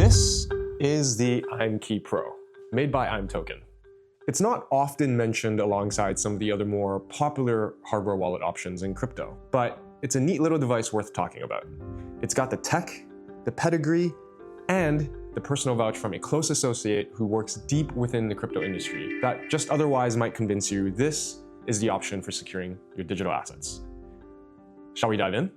This is the imKey Pro, made by imToken. It's not often mentioned alongside some of the other more popular hardware wallet options in crypto, but it's a neat little device worth talking about. It's got the tech, the pedigree, and the personal vouch from a close associate who works deep within the crypto industry that just otherwise might convince you this is the option for securing your digital assets. Shall we dive in?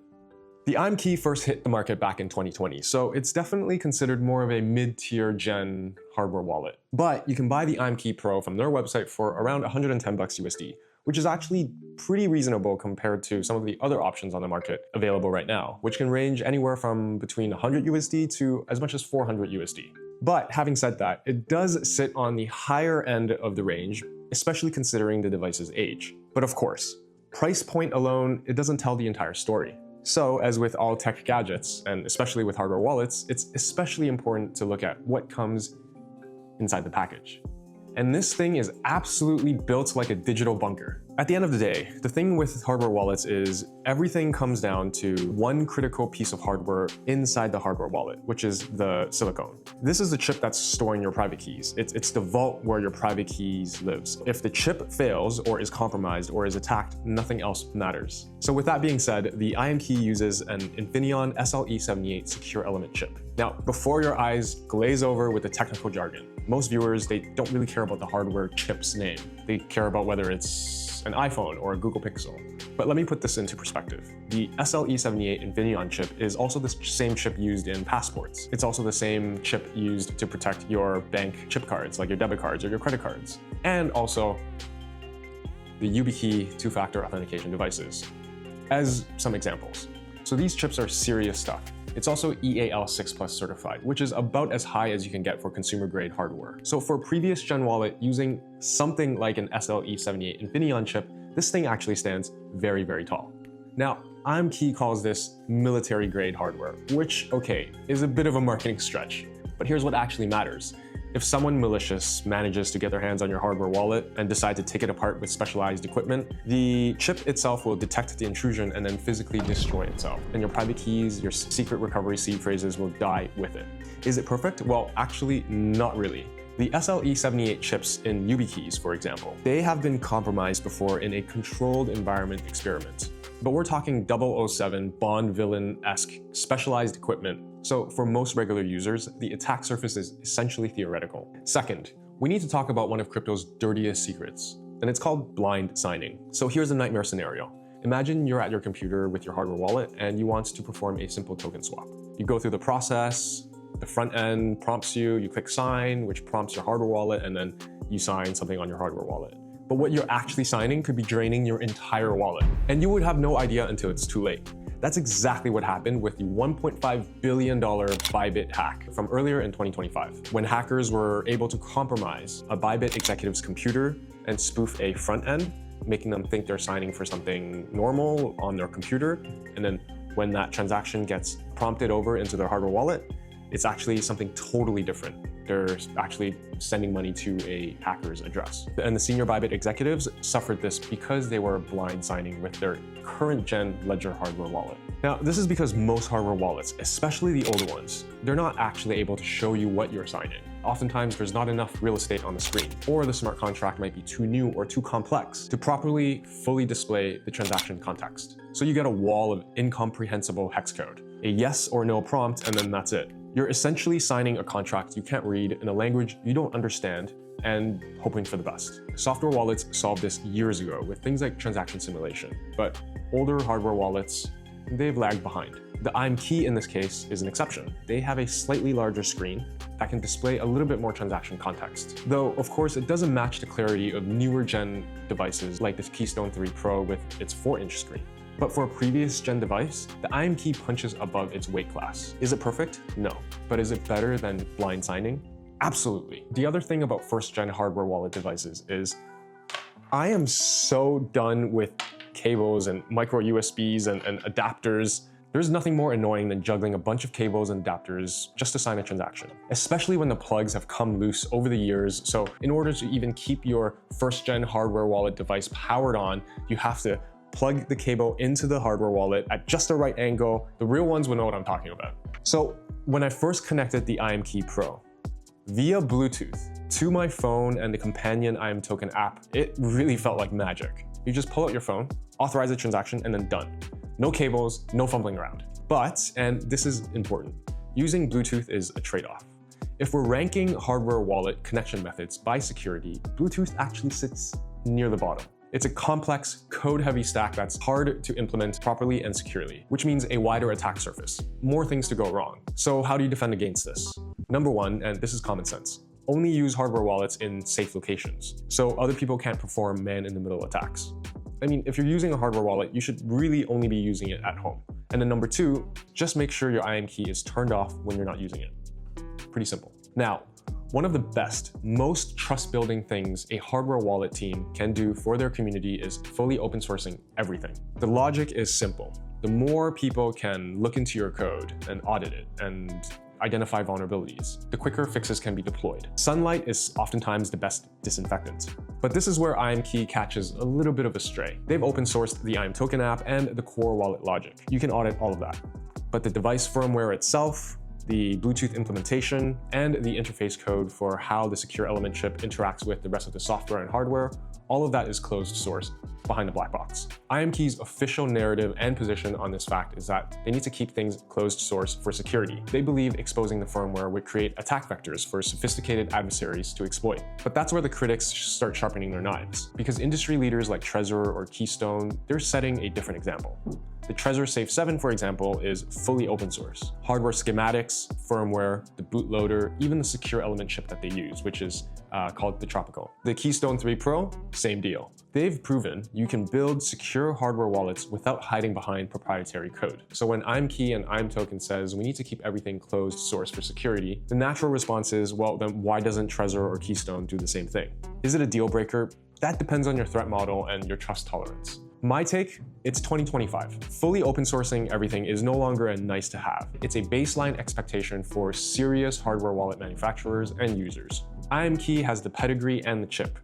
The imKey first hit the market back in 2020, so it's definitely considered more of a mid-tier gen hardware wallet. But you can buy the imKey Pro from their website for around 110 bucks USD, which is actually pretty reasonable compared to some of the other options on the market available right now, which can range anywhere from between 100 USD to as much as 400 USD. But having said that, it does sit on the higher end of the range, especially considering the device's age. But of course, price point alone, it doesn't tell the entire story. So, as with all tech gadgets, and especially with hardware wallets, it's especially important to look at what comes inside the package. And this thing is absolutely built like a digital bunker. At the end of the day, the thing with hardware wallets is everything comes down to one critical piece of hardware inside the hardware wallet, which is the silicone. This is the chip that's storing your private keys. It's the vault where your private keys lives. If the chip fails or is compromised or is attacked, nothing else matters. So with that being said, the imKey uses an Infineon SLE78 secure element chip. Now, before your eyes glaze over with the technical jargon, most viewers, they don't really care about the hardware chip's name. They care about whether it's an iPhone or a Google Pixel. But let me put this into perspective. The SLE78 Infineon chip is also the same chip used in passports. It's also the same chip used to protect your bank chip cards, like your debit cards or your credit cards. And also the YubiKey two-factor authentication devices, as some examples. So these chips are serious stuff. It's also EAL6+ certified, which is about as high as you can get for consumer-grade hardware. So for a previous gen wallet using something like an SLE78 Infineon chip, this thing actually stands very, very tall. Now, imKey calls this military-grade hardware, which, okay, is a bit of a marketing stretch. But here's what actually matters. If someone malicious manages to get their hands on your hardware wallet and decide to take it apart with specialized equipment, the chip itself will detect the intrusion and then physically destroy itself. And your private keys, your secret recovery seed phrases will die with it. Is it perfect? Well, actually, not really. The SLE78 chips in YubiKeys, for example, they have been compromised before in a controlled environment experiment. But we're talking 007 Bond villain-esque specialized equipment. So for most regular users, the attack surface is essentially theoretical. Second, we need to talk about one of crypto's dirtiest secrets, and it's called blind signing. So here's a nightmare scenario. Imagine you're at your computer with your hardware wallet and you want to perform a simple token swap. You go through the process, the front end prompts you, you click sign, which prompts your hardware wallet, and then you sign something on your hardware wallet. But what you're actually signing could be draining your entire wallet, and you would have no idea until it's too late. That's exactly what happened with the $1.5 billion Bybit hack from earlier in 2025, when hackers were able to compromise a Bybit executive's computer and spoof a front end, making them think they're signing for something normal on their computer. And then when that transaction gets prompted over into their hardware wallet, it's actually something totally different. They're actually sending money to a hacker's address. And the senior Bybit executives suffered this because they were blind signing with their current gen Ledger hardware wallet. Now, this is because most hardware wallets, especially the older ones, they're not actually able to show you what you're signing. Oftentimes, there's not enough real estate on the screen, or the smart contract might be too new or too complex to properly fully display the transaction context. So you get a wall of incomprehensible hex code, a yes or no prompt, and then that's it. You're essentially signing a contract you can't read in a language you don't understand and hoping for the best. Software wallets solved this years ago with things like transaction simulation, but older hardware wallets, they've lagged behind. The imKey in this case is an exception. They have a slightly larger screen that can display a little bit more transaction context. Though, of course, it doesn't match the clarity of newer gen devices like the Keystone 3 Pro with its 4-inch screen. But for a previous gen device, the imKey punches above its weight class. Is it perfect? No. But is it better than blind signing? Absolutely. The other thing about first gen hardware wallet devices is I am so done with cables and micro USBs and adapters. There's nothing more annoying than juggling a bunch of cables and adapters just to sign a transaction, especially when the plugs have come loose over the years. So in order to even keep your first gen hardware wallet device powered on, you have to plug the cable into the hardware wallet at just the right angle. The real ones will know what I'm talking about. So when I first connected the imKey Pro via Bluetooth to my phone and the companion imToken app, it really felt like magic. You just pull out your phone, authorize a transaction, and then done. No cables, no fumbling around. But, and this is important, using Bluetooth is a trade-off. If we're ranking hardware wallet connection methods by security, Bluetooth actually sits near the bottom. It's a complex, code-heavy stack that's hard to implement properly and securely, which means a wider attack surface, more things to go wrong. So how do you defend against this? Number one, and this is common sense, only use hardware wallets in safe locations, so other people can't perform man-in-the-middle attacks. I mean, if you're using a hardware wallet, you should really only be using it at home. And then number two, just make sure your imKey is turned off when you're not using it. Pretty simple. Now, one of the best, most trust-building things a hardware wallet team can do for their community is fully open sourcing everything. The logic is simple. The more people can look into your code and audit it and identify vulnerabilities, the quicker fixes can be deployed. Sunlight is oftentimes the best disinfectant. But this is where imKey catches a little bit of a stray. They've open sourced the imToken app and the core wallet logic. You can audit all of that. But the device firmware itself, the Bluetooth implementation, and the interface code for how the secure element chip interacts with the rest of the software and hardware, all of that is closed source behind the black box. imKey's official narrative and position on this fact is that they need to keep things closed source for security. They believe exposing the firmware would create attack vectors for sophisticated adversaries to exploit. But that's where the critics start sharpening their knives, because industry leaders like Trezor or Keystone, they're setting a different example. The Trezor Safe 7, for example, is fully open source. Hardware schematics, firmware, the bootloader, even the secure element chip that they use, which is called the Tropical. The Keystone 3 Pro, same deal. They've proven you can build secure hardware wallets without hiding behind proprietary code. So when imKey and imToken says we need to keep everything closed source for security, the natural response is, well, then why doesn't Trezor or Keystone do the same thing? Is it a deal breaker? That depends on your threat model and your trust tolerance. My take, it's 2025. Fully open sourcing everything is no longer a nice to have. It's a baseline expectation for serious hardware wallet manufacturers and users. imKey has the pedigree and the chip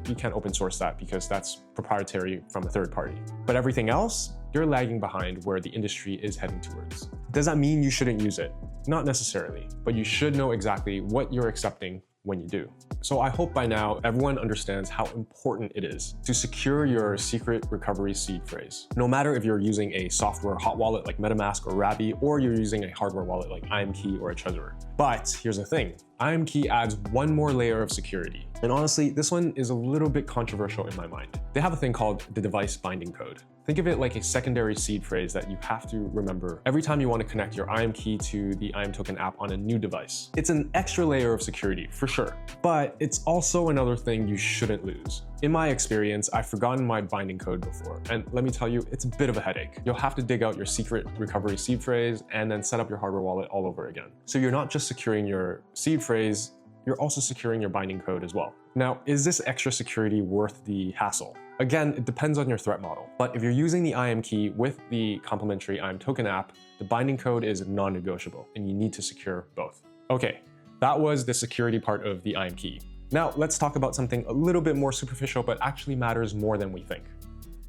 you can't open source that because that's proprietary from a third party. But everything else, you're lagging behind where the industry is heading towards. Does that mean you shouldn't use it? Not necessarily, but you should know exactly what you're accepting when you do. So I hope by now everyone understands how important it is to secure your secret recovery seed phrase. No matter if you're using a software hot wallet like MetaMask or Rabby, or you're using a hardware wallet like imKey or a Trezor. But here's the thing, imKey adds one more layer of security. And honestly, this one is a little bit controversial in my mind. They have a thing called the device binding code. Think of it like a secondary seed phrase that you have to remember every time you want to connect your imKey to the imToken app on a new device. It's an extra layer of security, for sure, but it's also another thing you shouldn't lose. In my experience, I've forgotten my binding code before, and let me tell you, it's a bit of a headache. You'll have to dig out your secret recovery seed phrase and then set up your hardware wallet all over again. So you're not just securing your seed phrase, you're also securing your binding code as well. Now, is this extra security worth the hassle? Again, it depends on your threat model. But if you're using the imKey with the complementary imToken app, the binding code is non-negotiable, and you need to secure both. Okay, that was the security part of the imKey. Now, let's talk about something a little bit more superficial, but actually matters more than we think.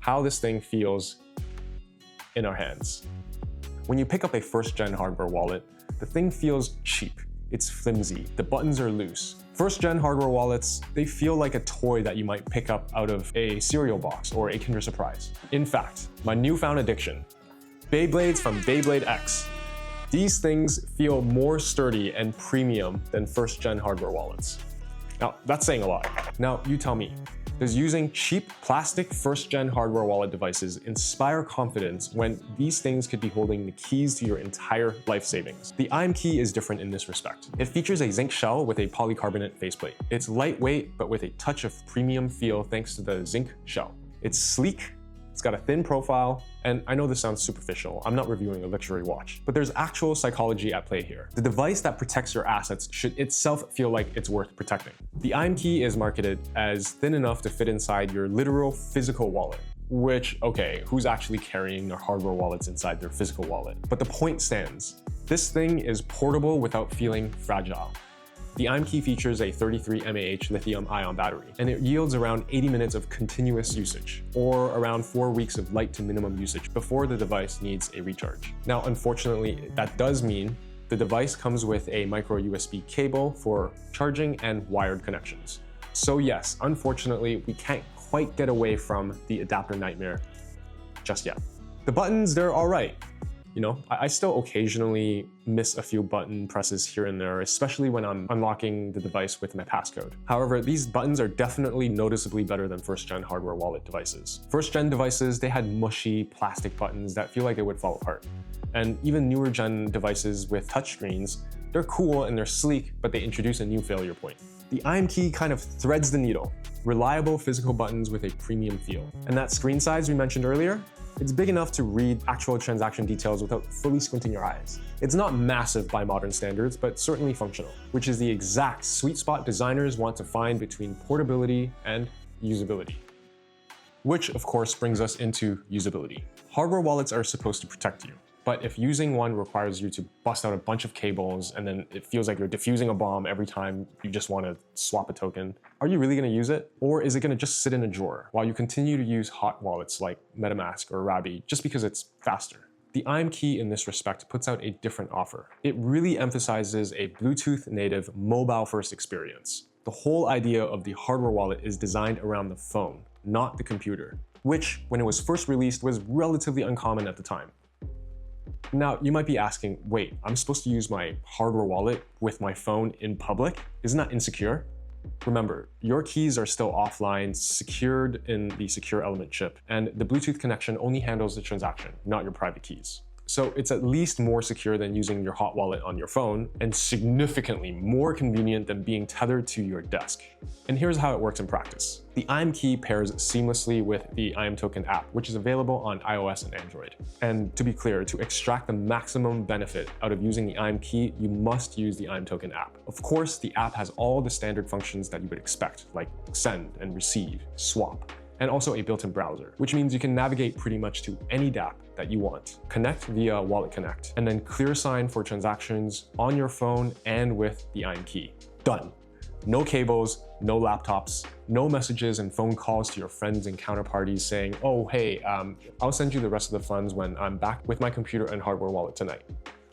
How this thing feels in our hands. When you pick up a first-gen hardware wallet, the thing feels cheap. It's flimsy, the buttons are loose. First-gen hardware wallets, they feel like a toy that you might pick up out of a cereal box or a Kinder Surprise. In fact, my newfound addiction, Beyblades from Beyblade X. These things feel more sturdy and premium than first-gen hardware wallets. Now, that's saying a lot. Now, you tell me, does using cheap plastic first-gen hardware wallet devices inspire confidence when these things could be holding the keys to your entire life savings? The imKey is different in this respect. It features a zinc shell with a polycarbonate faceplate. It's lightweight, but with a touch of premium feel thanks to the zinc shell. It's sleek, it's got a thin profile, and I know this sounds superficial, I'm not reviewing a luxury watch, but there's actual psychology at play here. The device that protects your assets should itself feel like it's worth protecting. The imKey is marketed as thin enough to fit inside your literal physical wallet, which, okay, who's actually carrying their hardware wallets inside their physical wallet? But the point stands. This thing is portable without feeling fragile. The imKey features a 33 mAh lithium-ion battery, and it yields around 80 minutes of continuous usage, or around 4 weeks of light to minimum usage before the device needs a recharge. Now, unfortunately, that does mean the device comes with a micro USB cable for charging and wired connections. So yes, unfortunately, we can't quite get away from the adapter nightmare just yet. The buttons, they're all right. You know, I still occasionally miss a few button presses here and there, especially when I'm unlocking the device with my passcode. However, these buttons are definitely noticeably better than first-gen hardware wallet devices. First-gen devices, they had mushy plastic buttons that feel like they would fall apart. And even newer gen devices with touchscreens, they're cool and they're sleek, but they introduce a new failure point. The imKey kind of threads the needle. Reliable physical buttons with a premium feel. And that screen size we mentioned earlier, it's big enough to read actual transaction details without fully squinting your eyes. It's not massive by modern standards, but certainly functional, which is the exact sweet spot designers want to find between portability and usability. Which, of course, brings us into usability. Hardware wallets are supposed to protect you. But if using one requires you to bust out a bunch of cables and then it feels like you're defusing a bomb every time you just want to swap a token, are you really going to use it? Or is it going to just sit in a drawer while you continue to use hot wallets like MetaMask or Rabi just because it's faster? The imKey in this respect puts out a different offer. It really emphasizes a Bluetooth native mobile-first experience. The whole idea of the hardware wallet is designed around the phone, not the computer, which, when it was first released, was relatively uncommon at the time. Now, you might be asking, wait, I'm supposed to use my hardware wallet with my phone in public? Isn't that insecure? Remember, your keys are still offline, secured in the secure element chip, and the Bluetooth connection only handles the transaction, not your private keys. So it's at least more secure than using your hot wallet on your phone, and significantly more convenient than being tethered to your desk. And here's how it works in practice. The imKey pairs seamlessly with the imToken app, which is available on iOS and Android. And to be clear, to extract the maximum benefit out of using the imKey, you must use the imToken app. Of course, the app has all the standard functions that you would expect, like send and receive, swap, and also a built-in browser, which means you can navigate pretty much to any dApp that you want. Connect via Wallet Connect, and then clear sign for transactions on your phone and with the imKey. Done. No cables, no laptops, no messages and phone calls to your friends and counterparties saying, oh, hey, I'll send you the rest of the funds when I'm back with my computer and hardware wallet tonight.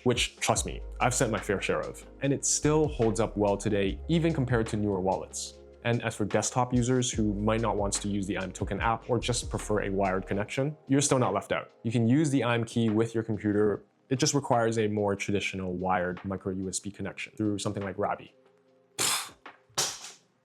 Which, trust me, I've sent my fair share of. And it still holds up well today, even compared to newer wallets. And as for desktop users who might not want to use the imToken app or just prefer a wired connection, you're still not left out. You can use the imKey with your computer. It just requires a more traditional wired micro USB connection through something like Rabi.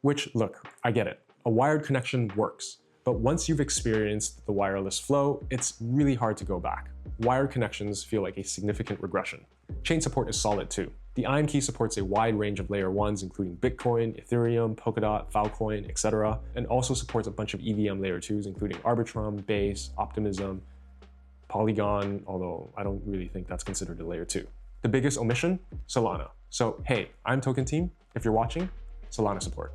Which, look, I get it. A wired connection works. But once you've experienced the wireless flow, it's really hard to go back. Wired connections feel like a significant regression. Chain support is solid too. The imKey supports a wide range of layer 1s, including Bitcoin, Ethereum, Polkadot, Filecoin, etc., and also supports a bunch of EVM layer 2s, including Arbitrum, Base, Optimism, Polygon, although I don't really think that's considered a layer 2. The biggest omission? Solana. So hey, imToken team, if you're watching, Solana support.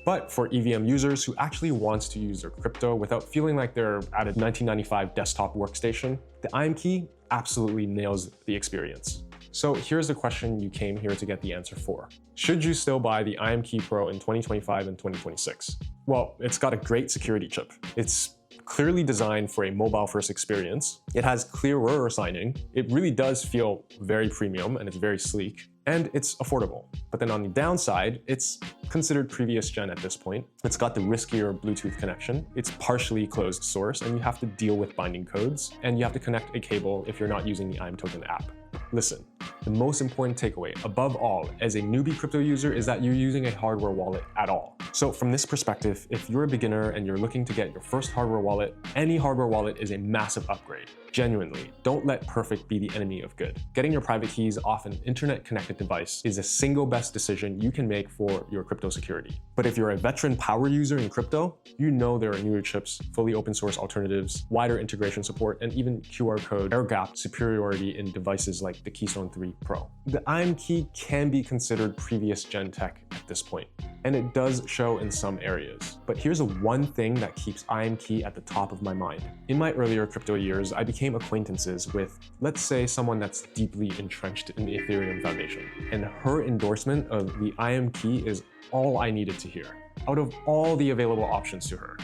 But for EVM users who actually want to use their crypto without feeling like they're at a 1995 desktop workstation, the imKey absolutely nails the experience. So here's the question you came here to get the answer for. Should you still buy the imKey Pro in 2025 and 2026? Well, it's got a great security chip. It's clearly designed for a mobile-first experience. It has clear error signing. It really does feel very premium and it's very sleek. And it's affordable. But then on the downside, it's considered previous gen at this point. It's got the riskier Bluetooth connection. It's partially closed source, and you have to deal with binding codes, and you have to connect a cable if you're not using the imToken app. Listen, the most important takeaway, above all, as a newbie crypto user, is that you're using a hardware wallet at all. So from this perspective, if you're a beginner and you're looking to get your first hardware wallet, any hardware wallet is a massive upgrade. Genuinely, don't let perfect be the enemy of good. Getting your private keys off an internet-connected device is the single best decision you can make for your crypto security. But if you're a veteran power user in crypto, you know there are newer chips, fully open source alternatives, wider integration support, and even QR code air-gap superiority in devices like the Keystone 3 Pro. The imKey can be considered previous gen tech at this point. and it does show in some areas. But here's a one thing that keeps imKey at the top of my mind. In my earlier crypto years, I became acquaintances with, let's say, someone that's deeply entrenched in the Ethereum Foundation. And her endorsement of the imKey is all I needed to hear. Out of all the available options to her,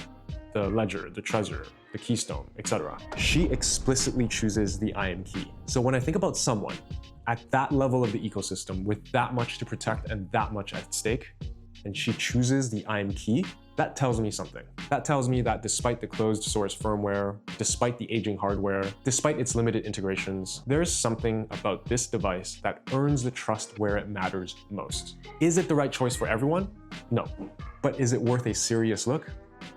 the Ledger, the Trezor, the Keystone, etc., she explicitly chooses the imKey. So when I think about someone at that level of the ecosystem with that much to protect and that much at stake, and she chooses the imKey, that tells me something. That tells me that despite the closed source firmware, despite the aging hardware, despite its limited integrations, there's something about this device that earns the trust where it matters most. Is it the right choice for everyone? No. But is it worth a serious look?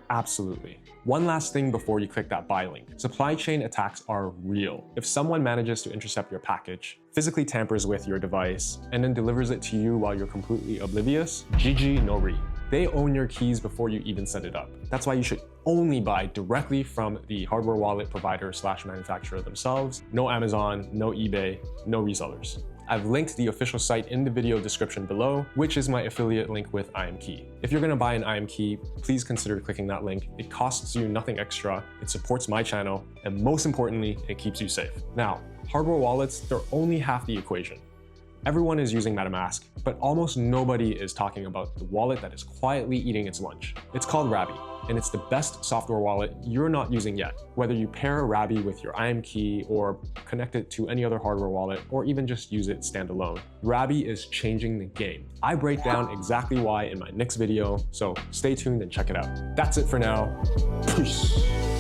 Absolutely. One last thing before you click that buy link. Supply chain attacks are real. If someone manages to intercept your package, physically tampers with your device, and then delivers it to you while you're completely oblivious, GG no re. They own your keys before you even set it up. That's why you should only buy directly from the hardware wallet provider / manufacturer themselves. No Amazon, no eBay, no resellers. I've linked the official site in the video description below, which is my affiliate link with imKey. If you're gonna buy an imKey, please consider clicking that link. It costs you nothing extra, it supports my channel, and most importantly, it keeps you safe. Now, hardware wallets, they're only half the equation. Everyone is using MetaMask, but almost nobody is talking about the wallet that is quietly eating its lunch. It's called Rabby, and it's the best software wallet you're not using yet. Whether you pair Rabby with your imKey or connect it to any other hardware wallet, or even just use it standalone, Rabby is changing the game. I break down exactly why in my next video, so stay tuned and check it out. That's it for now. Peace.